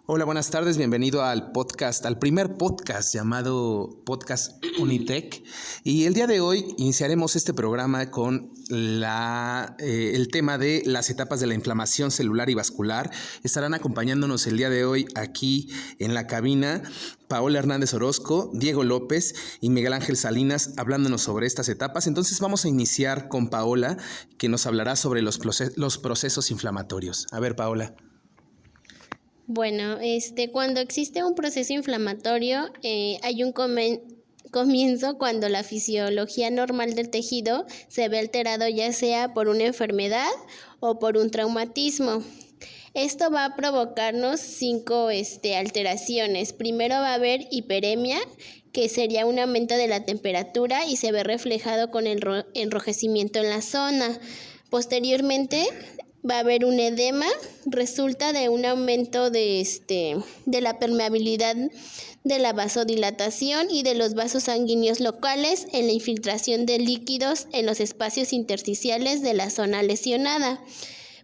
Hola, buenas tardes, bienvenido al podcast, al primer podcast llamado Podcast Unitec. Y el día de hoy iniciaremos este programa con el tema de las etapas de la inflamación celular y vascular. Estarán acompañándonos el día de hoy aquí en la cabina Paola Hernández Orozco, Diego López y Miguel Ángel Salinas hablándonos sobre estas etapas. Entonces vamos a iniciar con Paola, que nos hablará sobre los procesos inflamatorios. A ver, Paola. Bueno, cuando existe un proceso inflamatorio, hay un comienzo cuando la fisiología normal del tejido se ve alterado ya sea por una enfermedad o por un traumatismo. Esto va a provocarnos 5 alteraciones. Primero va a haber hiperemia, que sería un aumento de la temperatura y se ve reflejado con el enrojecimiento en la zona. Posteriormente va a haber un edema, resulta de un aumento de la permeabilidad de la vasodilatación y de los vasos sanguíneos locales en la infiltración de líquidos en los espacios intersticiales de la zona lesionada.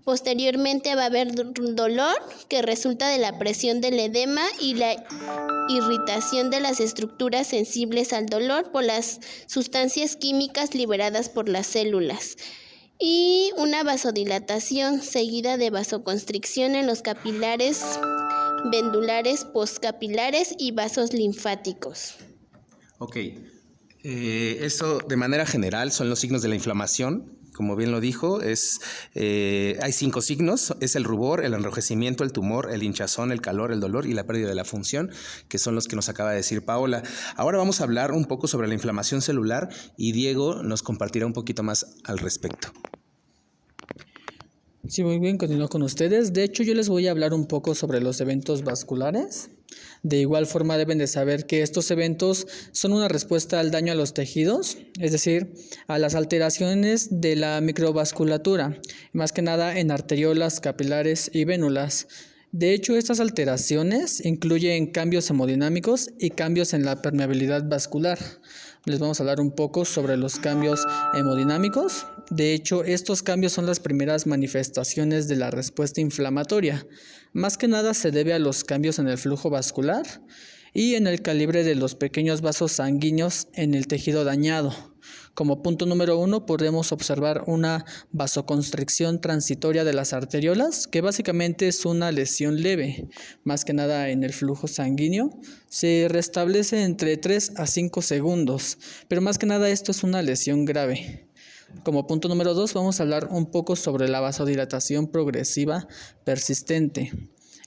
Posteriormente va a haber dolor que resulta de la presión del edema y la irritación de las estructuras sensibles al dolor por las sustancias químicas liberadas por las células. Y una vasodilatación seguida de vasoconstricción en los capilares pendulares, postcapilares y vasos linfáticos. Ok, esto de manera general son los signos de la inflamación. Como bien lo dijo, hay 5 signos, es el rubor, el enrojecimiento, el tumor, el hinchazón, el calor, el dolor y la pérdida de la función, que son los que nos acaba de decir Paola. Ahora vamos a hablar un poco sobre la inflamación celular y Diego nos compartirá un poquito más al respecto. Sí, muy bien, continúo con ustedes. De hecho, yo les voy a hablar un poco sobre los eventos vasculares. De igual forma deben de saber que estos eventos son una respuesta al daño a los tejidos, es decir, a las alteraciones de la microvasculatura, más que nada en arteriolas, capilares y vénulas. De hecho, estas alteraciones incluyen cambios hemodinámicos y cambios en la permeabilidad vascular. Les vamos a hablar un poco sobre los cambios hemodinámicos. De hecho, estos cambios son las primeras manifestaciones de la respuesta inflamatoria. Más que nada se debe a los cambios en el flujo vascular y en el calibre de los pequeños vasos sanguíneos en el tejido dañado. Como punto número 1 podemos observar una vasoconstricción transitoria de las arteriolas, que básicamente es una lesión leve, más que nada en el flujo sanguíneo. Se restablece entre 3 a 5 segundos, pero más que nada esto es una lesión grave. Como punto número 2 vamos a hablar un poco sobre la vasodilatación progresiva persistente.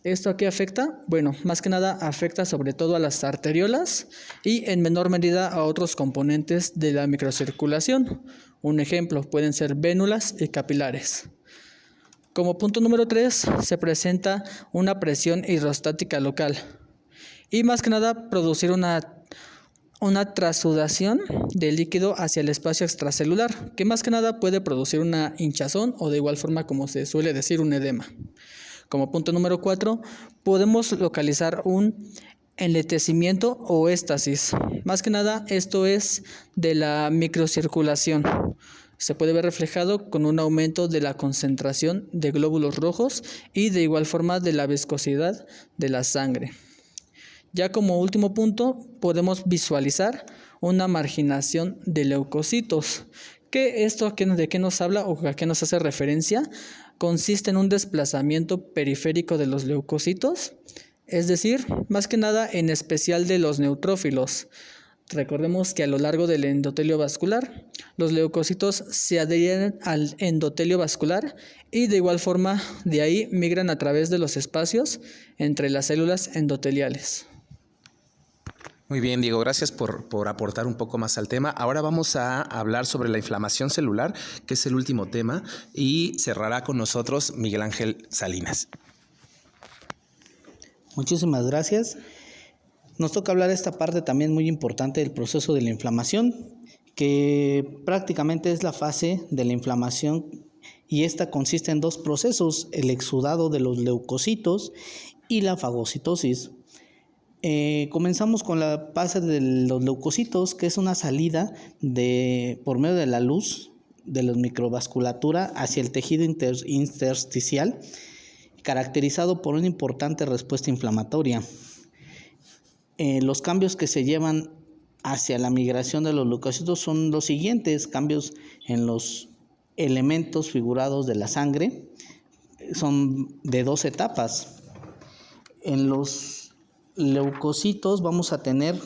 ¿Esto a qué afecta? Bueno, más que nada afecta sobre todo a las arteriolas y en menor medida a otros componentes de la microcirculación. Un ejemplo pueden ser vénulas y capilares. Como punto número 3 se presenta una presión hidrostática local y más que nada producir una trasudación de líquido hacia el espacio extracelular, que más que nada puede producir una hinchazón o de igual forma, como se suele decir, un edema. Como punto número 4, podemos localizar un enletecimiento o éstasis. Más que nada, esto es de la microcirculación. Se puede ver reflejado con un aumento de la concentración de glóbulos rojos y de igual forma de la viscosidad de la sangre. Ya como último punto, podemos visualizar una marginación de leucocitos. ¿De qué nos habla o a qué nos hace referencia? Consiste en un desplazamiento periférico de los leucocitos, es decir, más que nada en especial de los neutrófilos. Recordemos que a lo largo del endotelio vascular, los leucocitos se adhieren al endotelio vascular y de igual forma de ahí migran a través de los espacios entre las células endoteliales. Muy bien, Diego, gracias por aportar un poco más al tema. Ahora vamos a hablar sobre la inflamación celular, que es el último tema, y cerrará con nosotros Miguel Ángel Salinas. Muchísimas gracias. Nos toca hablar esta parte también muy importante del proceso de la inflamación, que prácticamente es la fase de la inflamación y esta consiste en 2 procesos, el exudado de los leucocitos y la fagocitosis. Comenzamos con la fase de los leucocitos, que es una salida por medio de la luz de la microvasculatura hacia el tejido intersticial, caracterizado por una importante respuesta inflamatoria. Los cambios que se llevan hacia la migración de los leucocitos son los siguientes: cambios en los elementos figurados de la sangre, son de 2 etapas. En los leucocitos vamos a tener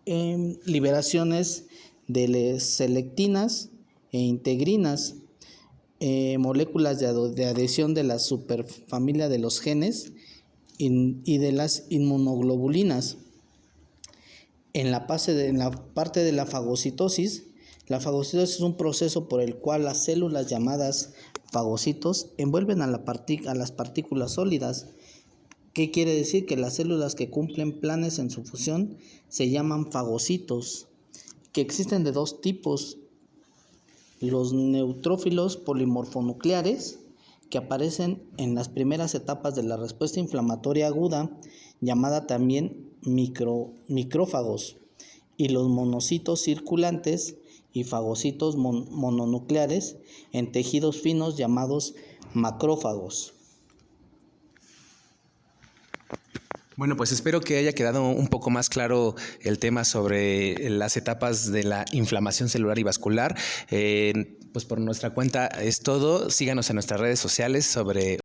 liberaciones de selectinas e integrinas, moléculas de adhesión de la superfamilia de los genes y de las inmunoglobulinas. En la parte de la fagocitosis es un proceso por el cual las células llamadas fagocitos envuelven a las partículas sólidas. ¿Qué quiere decir? Que las células que cumplen planes en su fusión se llaman fagocitos, que existen de 2 tipos: los neutrófilos polimorfonucleares, que aparecen en las primeras etapas de la respuesta inflamatoria aguda, llamada también micrófagos, y los monocitos circulantes y fagocitos mononucleares en tejidos finos, llamados macrófagos. Bueno, pues espero que haya quedado un poco más claro el tema sobre las etapas de la inflamación celular y vascular. Pues por nuestra cuenta es todo. Síganos en nuestras redes sociales sobre